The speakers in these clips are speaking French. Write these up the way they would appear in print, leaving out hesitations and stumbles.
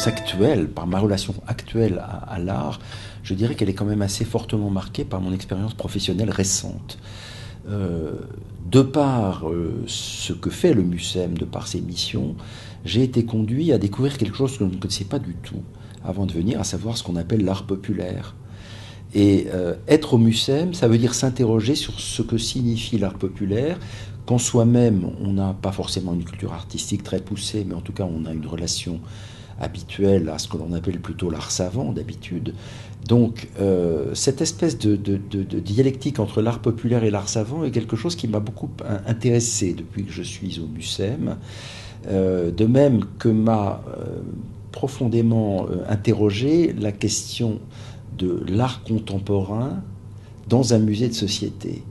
expérience actuelle, par ma relation actuelle à l'art, je dirais qu'elle est quand même assez fortement marquée par mon expérience professionnelle récente. De par ce que fait le MUSEM, de par ses missions, j'ai été conduit à découvrir quelque chose que je ne connaissais pas du tout avant de venir, à savoir ce qu'on appelle l'art populaire. Et être au MUSEM, ça veut dire s'interroger sur ce que signifie l'art populaire, quand soi-même on n'a pas forcément une culture artistique très poussée, mais en tout cas on a une relation habituelle à ce que l'on appelle plutôt l'art savant d'habitude. Donc cette espèce de dialectique entre l'art populaire et l'art savant est quelque chose qui m'a beaucoup intéressé depuis que je suis au MUSEM, de même que m'a profondément interrogé la question de l'art contemporain dans un musée de société.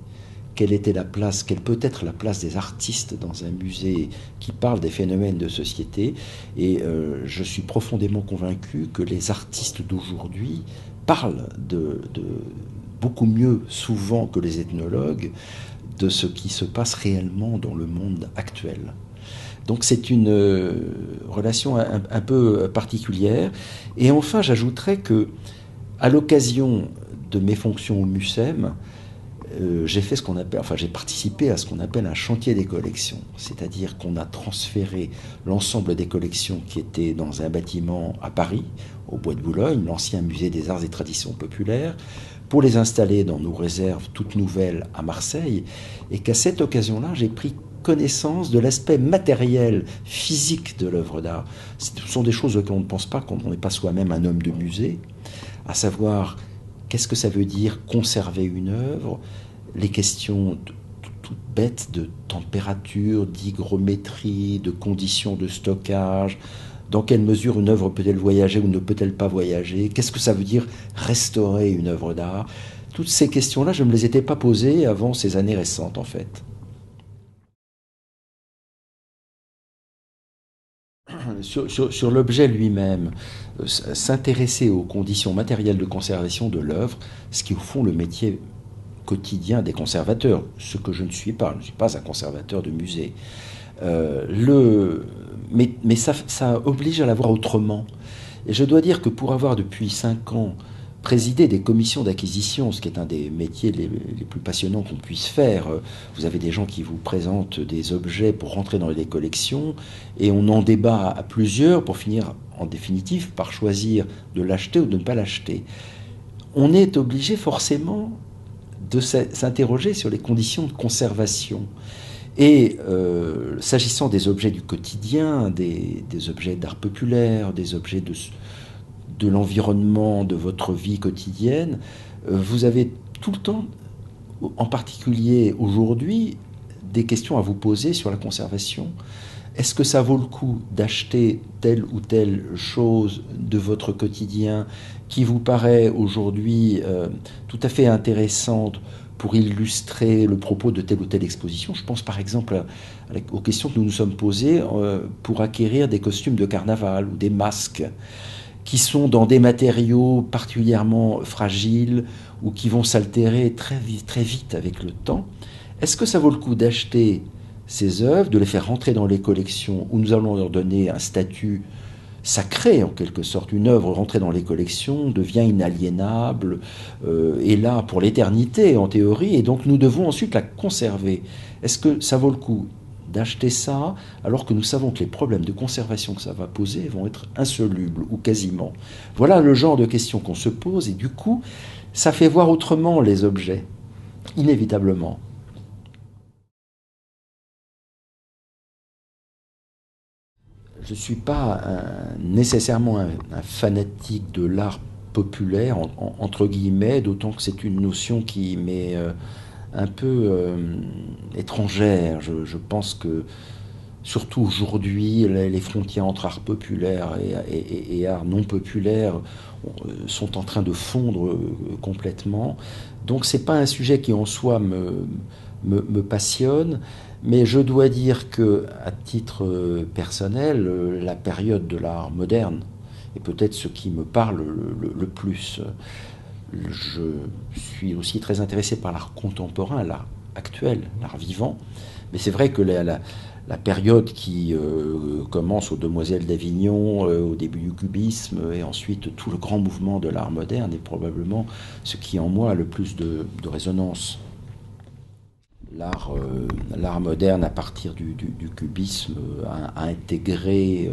Quelle était la place, quelle peut être la place des artistes dans un musée qui parle des phénomènes de société. Et je suis profondément convaincu que les artistes d'aujourd'hui parlent beaucoup mieux souvent que les ethnologues de ce qui se passe réellement dans le monde actuel. Donc c'est une relation un peu particulière. Et enfin, j'ajouterais que, à l'occasion de mes fonctions au MUSEM, j'ai participé à ce qu'on appelle un chantier des collections, c'est-à-dire qu'on a transféré l'ensemble des collections qui étaient dans un bâtiment à Paris, au Bois de Boulogne, l'ancien musée des arts et traditions populaires, pour les installer dans nos réserves toutes nouvelles à Marseille, et qu'à cette occasion-là, j'ai pris connaissance de l'aspect matériel, physique de l'œuvre d'art. Ce sont des choses auxquelles on ne pense pas quand on n'est pas soi-même un homme de musée, à savoir qu'est-ce que ça veut dire conserver une œuvre, les questions toutes bêtes de température, d'hygrométrie, de conditions de stockage, dans quelle mesure une œuvre peut-elle voyager ou ne peut-elle pas voyager, qu'est-ce que ça veut dire restaurer une œuvre d'art. Toutes ces questions-là, je ne me les étais pas posées avant ces années récentes en fait. Sur l'objet lui-même, s'intéresser aux conditions matérielles de conservation de l'œuvre, ce qui est au fond le métier quotidien des conservateurs, ce que je ne suis pas. Je ne suis pas un conservateur de musée. Mais ça oblige à la voir autrement. Et je dois dire que pour avoir depuis 5 ans présidé des commissions d'acquisition, ce qui est un des métiers les plus passionnants qu'on puisse faire, vous avez des gens qui vous présentent des objets pour rentrer dans les collections, et on en débat à plusieurs pour finir en définitive par choisir de l'acheter ou de ne pas l'acheter. On est obligé forcément de s'interroger sur les conditions de conservation. Et s'agissant des objets du quotidien, des objets d'art populaire, des objets de l'environnement, de votre vie quotidienne, vous avez tout le temps, en particulier aujourd'hui, des questions à vous poser sur la conservation. Est-ce que ça vaut le coup d'acheter telle ou telle chose de votre quotidien qui vous paraît aujourd'hui tout à fait intéressante pour illustrer le propos de telle ou telle exposition? Je pense par exemple aux questions que nous nous sommes posées pour acquérir des costumes de carnaval ou des masques qui sont dans des matériaux particulièrement fragiles ou qui vont s'altérer très vite avec le temps. Est-ce que ça vaut le coup d'acheter ces œuvres, de les faire rentrer dans les collections où nous allons leur donner un statut sacré en quelque sorte? Une œuvre rentrée dans les collections devient inaliénable, est là pour l'éternité en théorie, et donc nous devons ensuite la conserver. Est-ce que ça vaut le coup d'acheter ça alors que nous savons que les problèmes de conservation que ça va poser vont être insolubles ou quasiment? Voilà le genre de questions qu'on se pose, et du coup ça fait voir autrement les objets, inévitablement. Je ne suis pas nécessairement un fanatique de l'art populaire, entre guillemets, d'autant que c'est une notion qui m'est un peu étrangère. Je pense que, surtout aujourd'hui, les frontières entre art populaire et art non populaire sont en train de fondre complètement. Donc c'est pas un sujet qui en soi me passionne, mais je dois dire que, à titre personnel, la période de l'art moderne est peut-être ce qui me parle le plus. Je suis aussi très intéressé par l'art contemporain, l'art actuel, l'art vivant. Mais c'est vrai que la période qui commence aux Demoiselles d'Avignon, au début du cubisme, et ensuite tout le grand mouvement de l'art moderne est probablement ce qui en moi a le plus de résonance. L'art moderne, à partir du cubisme, a intégré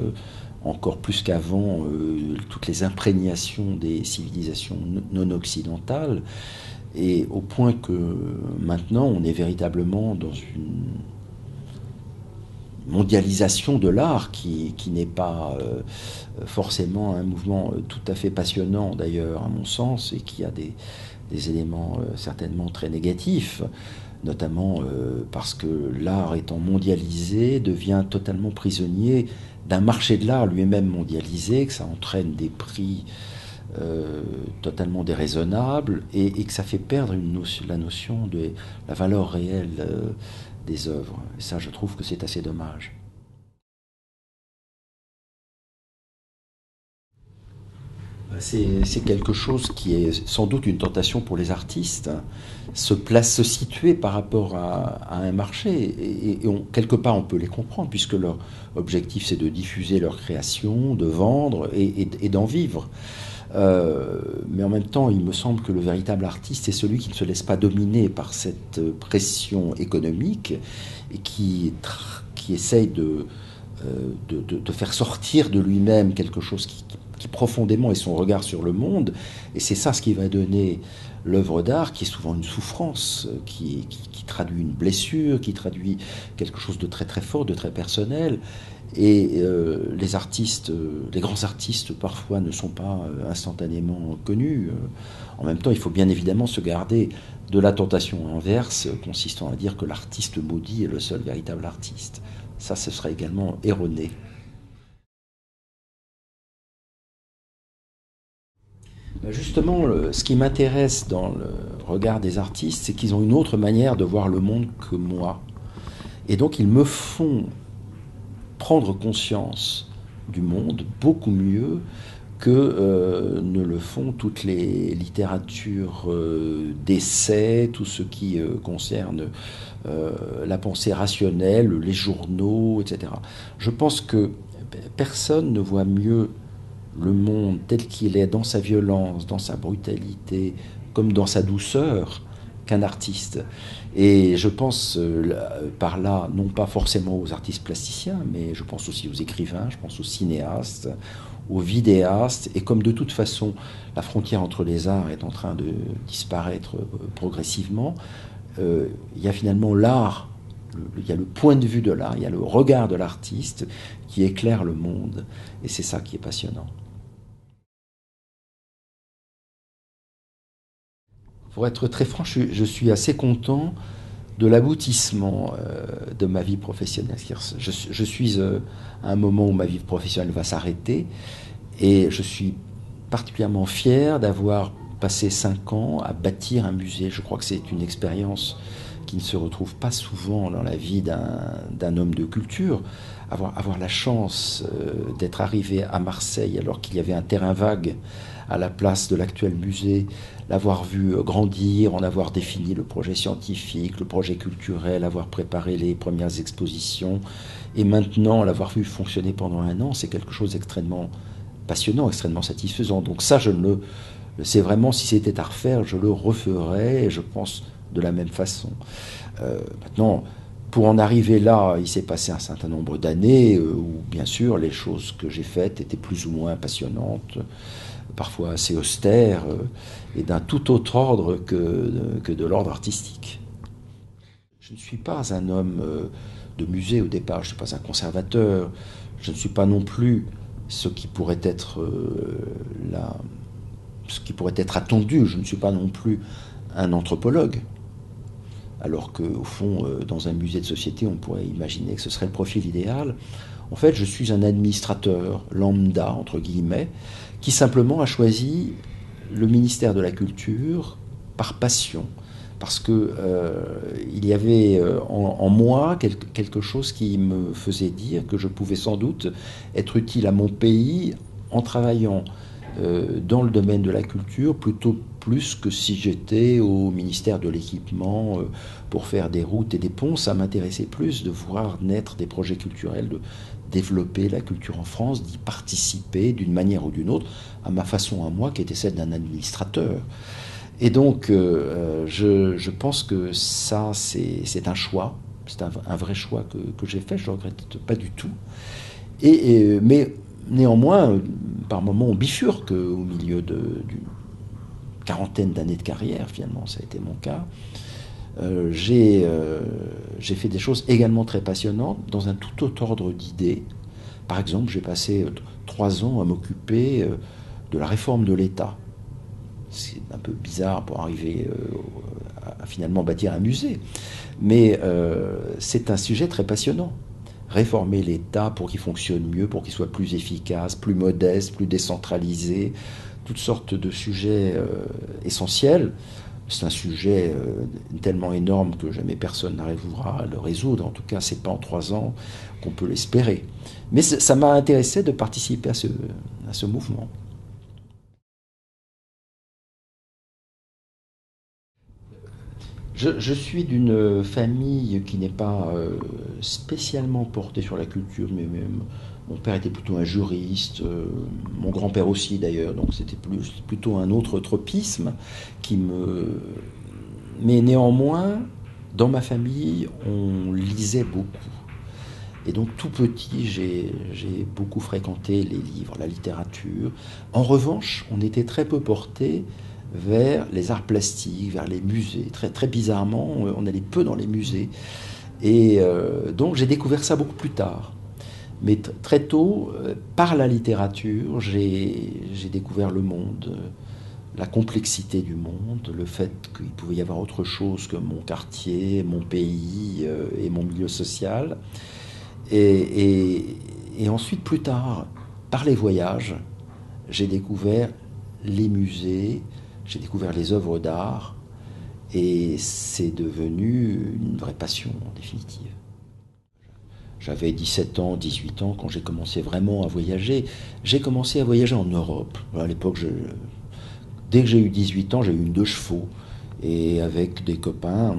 encore plus qu'avant toutes les imprégnations des civilisations non occidentales, et au point que maintenant on est véritablement dans une mondialisation de l'art qui n'est pas forcément un mouvement tout à fait passionnant d'ailleurs à mon sens, et qui a des éléments certainement très négatifs, notamment parce que l'art étant mondialisé devient totalement prisonnier d'un marché de l'art lui-même mondialisé, que ça entraîne des prix totalement déraisonnables, et que ça fait perdre la notion de la valeur réelle des œuvres. Et ça, je trouve que c'est assez dommage. C'est quelque chose qui est sans doute une tentation pour les artistes, hein. Se situer par rapport à un marché. Quelque part, on peut les comprendre, puisque leur objectif, c'est de diffuser leur création, de vendre et d'en vivre. Mais en même temps, il me semble que le véritable artiste est celui qui ne se laisse pas dominer par cette pression économique, et qui essaye de faire sortir de lui-même quelque chose qui profondément est son regard sur le monde. Et c'est ça ce qui va donner l'œuvre d'art, qui est souvent une souffrance, qui traduit une blessure, qui traduit quelque chose de très très fort, de très personnel. Et les artistes, les grands artistes parfois ne sont pas instantanément connus. En même temps, il faut bien évidemment se garder de la tentation inverse, consistant à dire que l'artiste maudit est le seul véritable artiste. Ça, ce serait également erroné. Justement, ce qui m'intéresse dans le regard des artistes, c'est qu'ils ont une autre manière de voir le monde que moi. Et donc, ils me font prendre conscience du monde beaucoup mieux que ne le font toutes les littératures d'essais, tout ce qui concerne la pensée rationnelle, les journaux, etc. Je pense que personne ne voit mieux le monde tel qu'il est, dans sa violence, dans sa brutalité, comme dans sa douceur, qu'un artiste. Et je pense par là, non pas forcément aux artistes plasticiens, mais je pense aussi aux écrivains, je pense aux cinéastes, aux vidéastes. Et comme de toute façon, la frontière entre les arts est en train de disparaître progressivement, il y a finalement l'art, il y a le point de vue de l'art, il y a le regard de l'artiste qui éclaire le monde. Et c'est ça qui est passionnant. Pour être très franc, je suis assez content de l'aboutissement de ma vie professionnelle. Je suis à un moment où ma vie professionnelle va s'arrêter, et je suis particulièrement fier d'avoir passé 5 ans à bâtir un musée. Je crois que c'est une expérience qui ne se retrouve pas souvent dans la vie d'un homme de culture. Avoir la chance d'être arrivé à Marseille alors qu'il y avait un terrain vague à la place de l'actuel musée, l'avoir vu grandir, en avoir défini le projet scientifique, le projet culturel, avoir préparé les premières expositions, et maintenant l'avoir vu fonctionner pendant 1 an, c'est quelque chose d'extrêmement passionnant, extrêmement satisfaisant. Donc ça, c'est vraiment, si c'était à refaire, je le referais, et je pense de la même façon. Maintenant, pour en arriver là, il s'est passé un certain nombre d'années où, bien sûr, les choses que j'ai faites étaient plus ou moins passionnantes, parfois assez austères, et d'un tout autre ordre que de l'ordre artistique. Je ne suis pas un homme de musée au départ, je ne suis pas un conservateur, je ne suis pas non plus ce qui pourrait être ce qui pourrait être attendu, je ne suis pas non plus un anthropologue. Alors qu'au fond, dans un musée de société, on pourrait imaginer que ce serait le profil idéal. En fait, je suis un administrateur lambda, entre guillemets, qui simplement a choisi le ministère de la Culture par passion. Parce que il y avait en moi quelque chose qui me faisait dire que je pouvais sans doute être utile à mon pays en travaillant dans le domaine de la culture, plutôt plus que si j'étais au ministère de l'Équipement pour faire des routes et des ponts. Ça m'intéressait plus de voir naître des projets culturels, de développer la culture en France, d'y participer d'une manière ou d'une autre, à ma façon à moi, qui était celle d'un administrateur. Et donc, je pense que ça, c'est un choix, c'est un vrai choix que j'ai fait, je ne regrette pas du tout. Mais néanmoins, par moments, on bifurque au milieu d'une quarantaine d'années de carrière, finalement, ça a été mon cas. J'ai fait des choses également très passionnantes dans un tout autre ordre d'idées. Par exemple, j'ai passé 3 ans à m'occuper de la réforme de l'État. C'est un peu bizarre pour arriver à finalement bâtir un musée. Mais c'est un sujet très passionnant. Réformer l'État pour qu'il fonctionne mieux, pour qu'il soit plus efficace, plus modeste, plus décentralisé, toutes sortes de sujets essentiels. C'est un sujet tellement énorme que jamais personne n'arrivera à le résoudre. En tout cas, c'est pas en 3 ans qu'on peut l'espérer. Mais ça m'a intéressé de participer à ce mouvement. Je suis d'une famille qui n'est pas spécialement portée sur la culture, mais même mon père était plutôt un juriste, mon grand-père aussi d'ailleurs, donc c'était plutôt un autre tropisme qui me... Mais néanmoins, dans ma famille, on lisait beaucoup. Et donc tout petit, j'ai beaucoup fréquenté les livres, la littérature. En revanche, on était très peu porté vers les arts plastiques, vers les musées. Très, très bizarrement, on allait peu dans les musées. Et donc j'ai découvert ça beaucoup plus tard. Mais très tôt, par la littérature, j'ai découvert le monde, la complexité du monde, le fait qu'il pouvait y avoir autre chose que mon quartier, mon pays et mon milieu social. Et ensuite, plus tard, par les voyages, j'ai découvert les musées, j'ai découvert les œuvres d'art, et c'est devenu une vraie passion, en définitive. J'avais 17 ans, 18 ans quand j'ai commencé vraiment à voyager. J'ai commencé à voyager en Europe. À l'époque, dès que j'ai eu 18 ans, j'ai eu une 2 chevaux. Et avec des copains,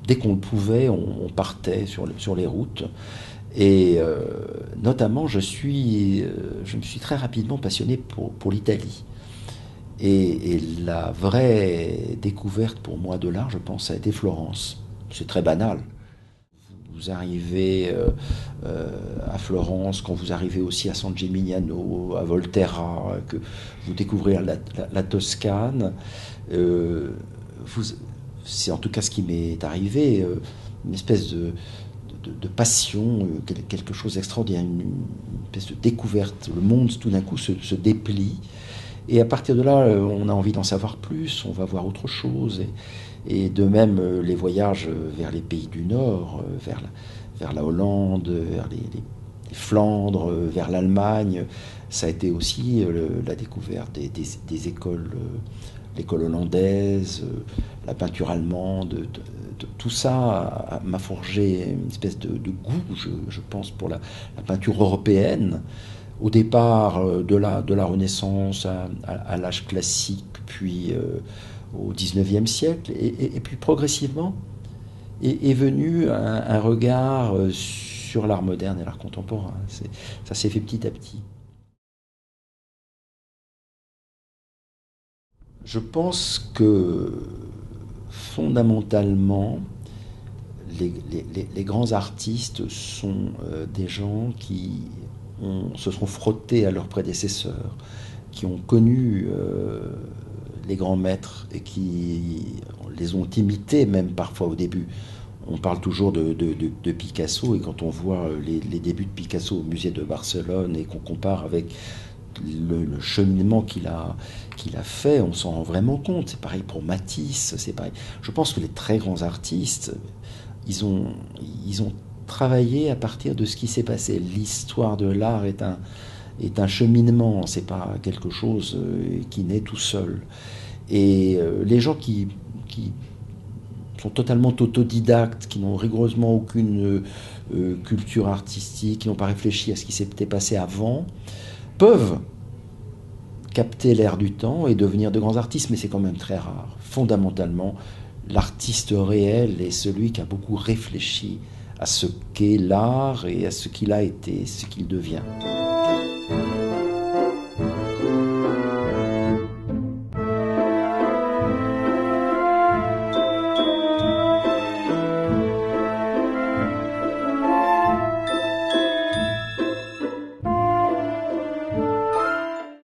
dès qu'on le pouvait, on partait sur les routes. Et notamment, je me suis très rapidement passionné pour l'Italie. Et la vraie découverte pour moi de l'art, je pense, ça a été Florence. C'est très banal. Vous arrivez à Florence, quand vous arrivez aussi à San Gimignano, à Volterra, que vous découvrez la Toscane, vous, c'est en tout cas ce qui m'est arrivé, une espèce de passion, quelque chose d'extraordinaire, une espèce de découverte. Le monde tout d'un coup se déplie. Et à partir de là, on a envie d'en savoir plus, on va voir autre chose. Et de même, les voyages vers les pays du Nord, vers la Hollande, vers les Flandres, vers l'Allemagne, ça a été aussi la découverte des écoles, l'école hollandaise, la peinture allemande. Tout ça m'a forgé une espèce de goût, je pense, pour la peinture européenne. Au départ de la Renaissance à l'âge classique, puis au XIXe siècle, et puis progressivement est venu un regard sur l'art moderne et l'art contemporain. Ça s'est fait petit à petit. Je pense que fondamentalement, les grands artistes sont des gens qui se sont frottés à leurs prédécesseurs, qui ont connu les grands maîtres et qui les ont imités même parfois au début. On parle toujours de Picasso, et quand on voit les débuts de Picasso au musée de Barcelone et qu'on compare avec le cheminement qu'il a fait, on s'en rend vraiment compte. C'est pareil pour Matisse, c'est pareil. Je pense que les très grands artistes, ils ont travaillé à partir de ce qui s'est passé. L'histoire de l'art est un cheminement, c'est pas quelque chose qui naît tout seul. Et les gens qui sont totalement autodidactes, qui n'ont rigoureusement aucune culture artistique, qui n'ont pas réfléchi à ce qui s'était passé avant, peuvent capter l'air du temps et devenir de grands artistes, mais c'est quand même très rare. Fondamentalement, l'artiste réel est celui qui a beaucoup réfléchi à ce qu'est l'art et à ce qu'il a été, ce qu'il devient.